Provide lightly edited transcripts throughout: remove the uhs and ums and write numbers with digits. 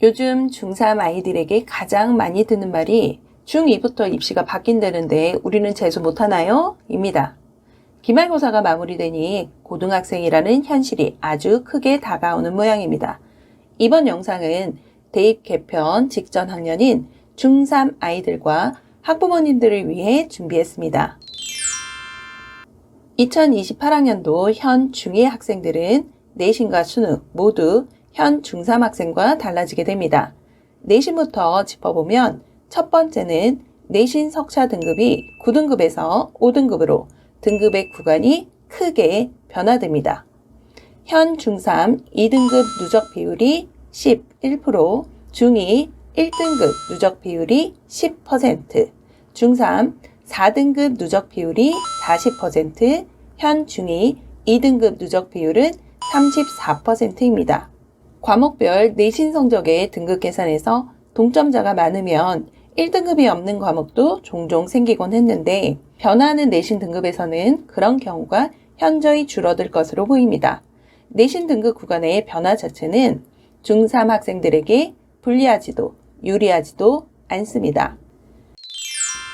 요즘 중3 아이들에게 가장 많이 듣는 말이 중2부터 입시가 바뀐다는데 우리는 재수 못하나요? 입니다. 기말고사가 마무리되니 고등학생이라는 현실이 아주 크게 다가오는 모양입니다. 이번 영상은 대입 개편 직전 학년인 중3 아이들과 학부모님들을 위해 준비했습니다. 2028학년도 현 중2 학생들은 내신과 수능 모두 현 중3 학생과 달라지게 됩니다. 내신부터 짚어보면 첫 번째는 내신 석차 등급이 9등급에서 5등급으로 등급의 구간이 크게 변화됩니다. 현 중3 2등급 누적 비율이 11%, 중2 1등급 누적 비율이 10%, 중3 4등급 누적 비율이 40%, 현 중2 2등급 누적 비율은 34%입니다. 과목별 내신 성적의 등급 계산에서 동점자가 많으면 1등급이 없는 과목도 종종 생기곤 했는데 변화하는 내신 등급에서는 그런 경우가 현저히 줄어들 것으로 보입니다. 내신 등급 구간의 변화 자체는 중3 학생들에게 불리하지도 유리하지도 않습니다.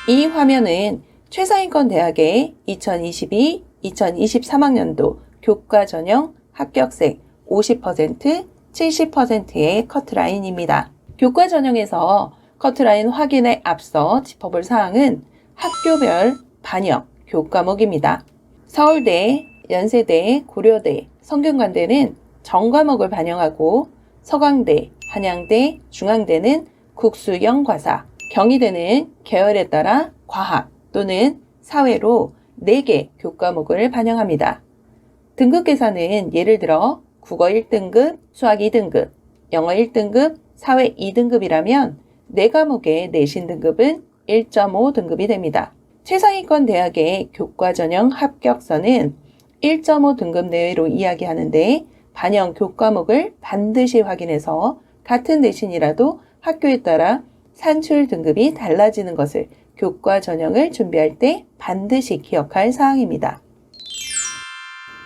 이 화면은 최상위권 대학의 2022-2023학년도 교과 전형 합격생 50%, 70%의 커트라인입니다. 교과 전형에서 커트라인 확인에 앞서 짚어볼 사항은 학교별 반영 교과목입니다. 서울대, 연세대, 고려대, 성균관대는 전과목을 반영하고 서강대, 한양대, 중앙대는 국수형 과사, 경희대는 계열에 따라 과학 또는 사회로 4개 교과목을 반영합니다. 등급 계산은 예를 들어 국어 1등급, 수학 2등급, 영어 1등급, 사회 2등급이라면 4과목의 내신 등급은 1.5등급이 됩니다. 최상위권 대학의 교과 전형 합격선은 1.5등급 내외로 이야기하는데 반영 교과목을 반드시 확인해서 같은 내신이라도 학교에 따라 산출 등급이 달라지는 것을 교과 전형을 준비할 때 반드시 기억할 사항입니다.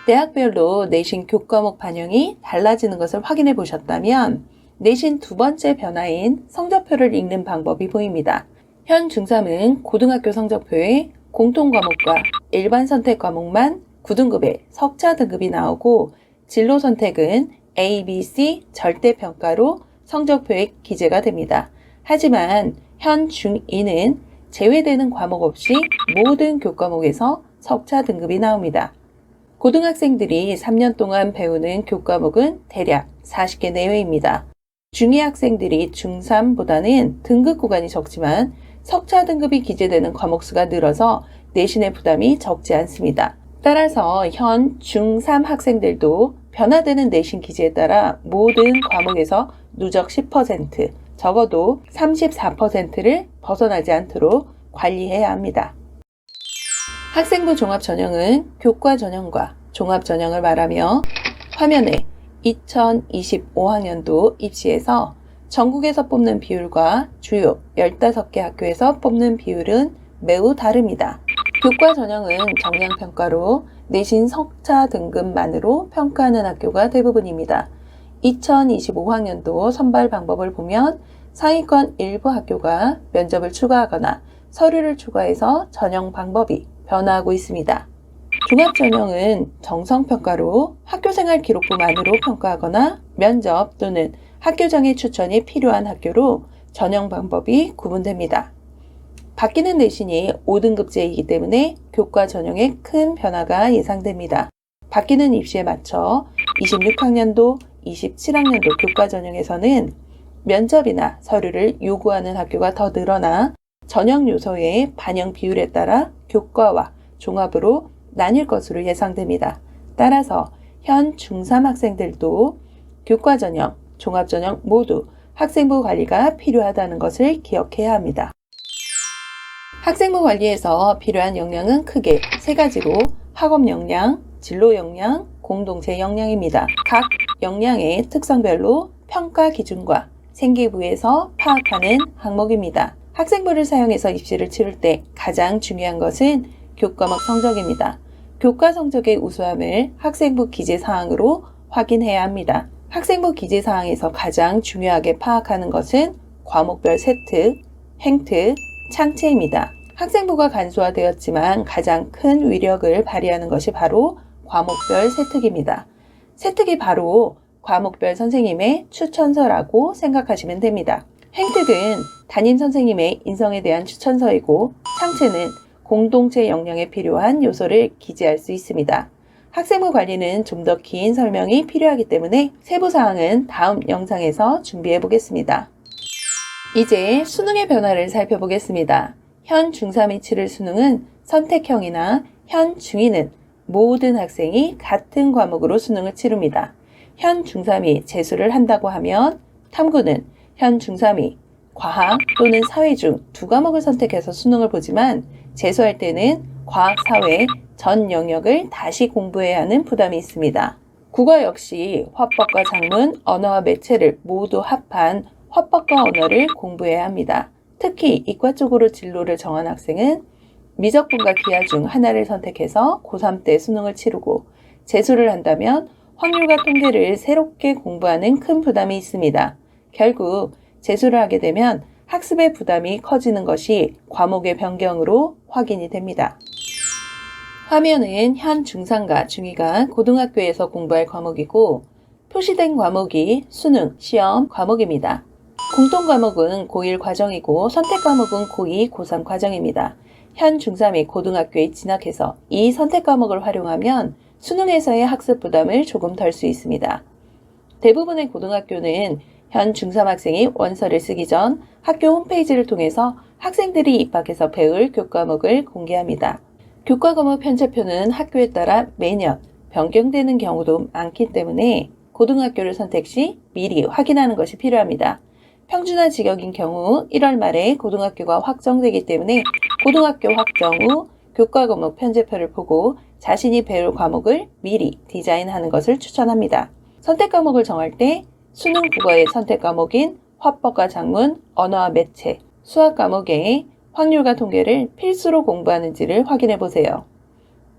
대학별로 내신 교과목 반영이 달라지는 것을 확인해 보셨다면 내신 두 번째 변화인 성적표를 읽는 방법이 보입니다. 현 중3은 고등학교 성적표에 공통과목과 일반 선택 과목만 9등급의 석차 등급이 나오고 진로 선택은 A, B, C 절대평가로 성적표에 기재가 됩니다. 하지만 현 중2는 제외되는 과목 없이 모든 교과목에서 석차 등급이 나옵니다. 고등학생들이 3년 동안 배우는 교과목은 대략 40개 내외입니다. 중2 학생들이 중3보다는 등급 구간이 적지만 석차 등급이 기재되는 과목 수가 늘어서 내신의 부담이 적지 않습니다. 따라서 현 중3 학생들도 변화되는 내신 기재에 따라 모든 과목에서 누적 10%, 적어도 34%를 벗어나지 않도록 관리해야 합니다. 학생부 종합전형은 교과 전형과 종합전형을 말하며 화면에 2025학년도 입시에서 전국에서 뽑는 비율과 주요 15개 학교에서 뽑는 비율은 매우 다릅니다. 교과 전형은 정량평가로 내신 석차 등급만으로 평가하는 학교가 대부분입니다. 2025학년도 선발 방법을 보면 상위권 일부 학교가 면접을 추가하거나 서류를 추가해서 전형 방법이 변화하고 있습니다. 종합전형은 정성평가로 학교생활 기록부만으로 평가하거나 면접 또는 학교장의 추천이 필요한 학교로 전형 방법이 구분됩니다. 바뀌는 내신이 5등급제이기 때문에 교과 전형에 큰 변화가 예상됩니다. 바뀌는 입시에 맞춰 26학년도, 27학년도 교과 전형에서는 면접이나 서류를 요구하는 학교가 더 늘어나 전형 요소의 반영 비율에 따라 교과와 종합으로 나뉠 것으로 예상됩니다. 따라서 현 중3 학생들도 교과 전형, 종합 전형 모두 학생부 관리가 필요하다는 것을 기억해야 합니다. 학생부 관리에서 필요한 역량은 크게 3가지로 학업 역량, 진로 역량, 공동체 역량입니다. 각 역량의 특성별로 평가 기준과 생기부에서 파악하는 항목입니다. 학생부를 사용해서 입시를 치를 때 가장 중요한 것은 교과목 성적입니다. 교과 성적의 우수함을 학생부 기재 사항으로 확인해야 합니다. 학생부 기재사항에서 가장 중요하게 파악하는 것은 과목별 세특, 행특, 창체입니다. 학생부가 간소화되었지만 가장 큰 위력을 발휘하는 것이 바로 과목별 세특입니다. 세특이 바로 과목별 선생님의 추천서라고 생각하시면 됩니다. 행특은 담임 선생님의 인성에 대한 추천서이고, 창체는 공동체 역량에 필요한 요소를 기재할 수 있습니다. 학생부 관리는 좀 더 긴 설명이 필요하기 때문에 세부 사항은 다음 영상에서 준비해 보겠습니다. 이제 수능의 변화를 살펴보겠습니다. 현 중3이 치를 수능은 선택형이나 현 중2는 모든 학생이 같은 과목으로 수능을 치릅니다. 현 중3이 재수를 한다고 하면 탐구는 현 중3이 과학 또는 사회 중 두 과목을 선택해서 수능을 보지만 재수할 때는 과학, 사회 전 영역을 다시 공부해야 하는 부담이 있습니다. 국어 역시 화법과 작문, 언어와 매체를 모두 합한 화법과 언어를 공부해야 합니다. 특히 이과 쪽으로 진로를 정한 학생은 미적분과 기하 중 하나를 선택해서 고3 때 수능을 치르고 재수를 한다면 확률과 통계를 새롭게 공부하는 큰 부담이 있습니다. 결국 재수를 하게 되면 학습의 부담이 커지는 것이 과목의 변경으로 확인이 됩니다. 화면은 현 중3과 중2가 고등학교에서 공부할 과목이고 표시된 과목이 수능, 시험 과목입니다. 공통 과목은 고1 과정이고 선택 과목은 고2, 고3 과정입니다. 현 중3이 고등학교에 진학해서 이 선택 과목을 활용하면 수능에서의 학습 부담을 조금 덜 수 있습니다. 대부분의 고등학교는 현 중3 학생이 원서를 쓰기 전 학교 홈페이지를 통해서 학생들이 입학해서 배울 교과목을 공개합니다. 교과 과목 편제표는 학교에 따라 매년 변경되는 경우도 많기 때문에 고등학교를 선택 시 미리 확인하는 것이 필요합니다. 평준화 지역인 경우 1월 말에 고등학교가 확정되기 때문에 고등학교 확정 후 교과 과목 편제표를 보고 자신이 배울 과목을 미리 디자인하는 것을 추천합니다. 선택 과목을 정할 때 수능 국어의 선택 과목인 화법과 작문, 언어와 매체, 수학 과목의 확률과 통계를 필수로 공부하는지를 확인해 보세요.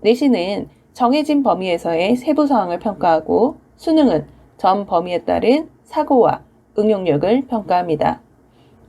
내신은 정해진 범위에서의 세부 사항을 평가하고 수능은 전 범위에 따른 사고와 응용력을 평가합니다.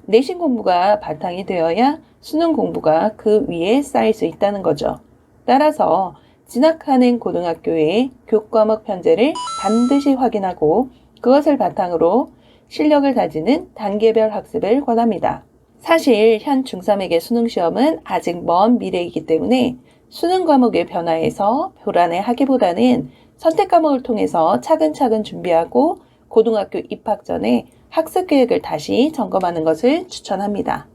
내신 공부가 바탕이 되어야 수능 공부가 그 위에 쌓일 수 있다는 거죠. 따라서 진학하는 고등학교의 교과목 편제를 반드시 확인하고 그것을 바탕으로 실력을 다지는 단계별 학습을 권합니다. 사실 현 중3에게 수능시험은 아직 먼 미래이기 때문에 수능 과목의 변화에서 불안해하기보다는 선택 과목을 통해서 차근차근 준비하고 고등학교 입학 전에 학습 계획을 다시 점검하는 것을 추천합니다.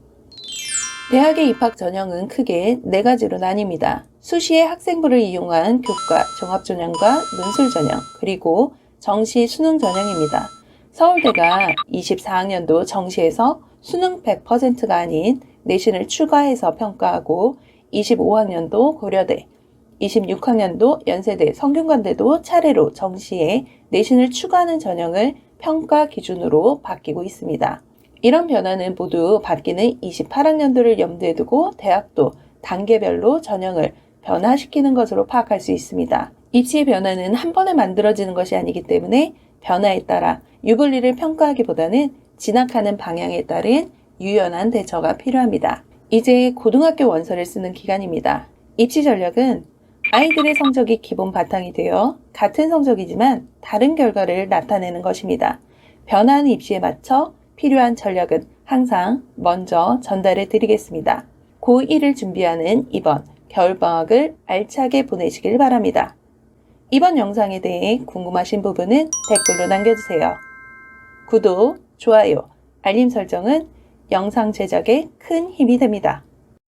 대학의 입학 전형은 크게 4가지로 나뉩니다. 수시의 학생부를 이용한 교과, 종합전형과 논술전형, 그리고 정시 수능 전형입니다. 서울대가 24학년도 정시에서 수능 100%가 아닌 내신을 추가해서 평가하고 25학년도 고려대, 26학년도 연세대, 성균관대도 차례로 정시에 내신을 추가하는 전형을 평가 기준으로 바뀌고 있습니다. 이런 변화는 모두 바뀌는 28학년도를 염두에 두고 대학도 단계별로 전형을 변화시키는 것으로 파악할 수 있습니다. 입시의 변화는 한 번에 만들어지는 것이 아니기 때문에 변화에 따라 유불리를 평가하기보다는 진학하는 방향에 따른 유연한 대처가 필요합니다. 이제 고등학교 원서를 쓰는 기간입니다. 입시 전략은 아이들의 성적이 기본 바탕이 되어 같은 성적이지만 다른 결과를 나타내는 것입니다. 변화하는 입시에 맞춰 필요한 전략은 항상 먼저 전달해 드리겠습니다. 고1을 준비하는 이번 겨울방학을 알차게 보내시길 바랍니다. 이번 영상에 대해 궁금하신 부분은 댓글로 남겨주세요. 구독, 좋아요, 알림 설정은 영상 제작에 큰 힘이 됩니다.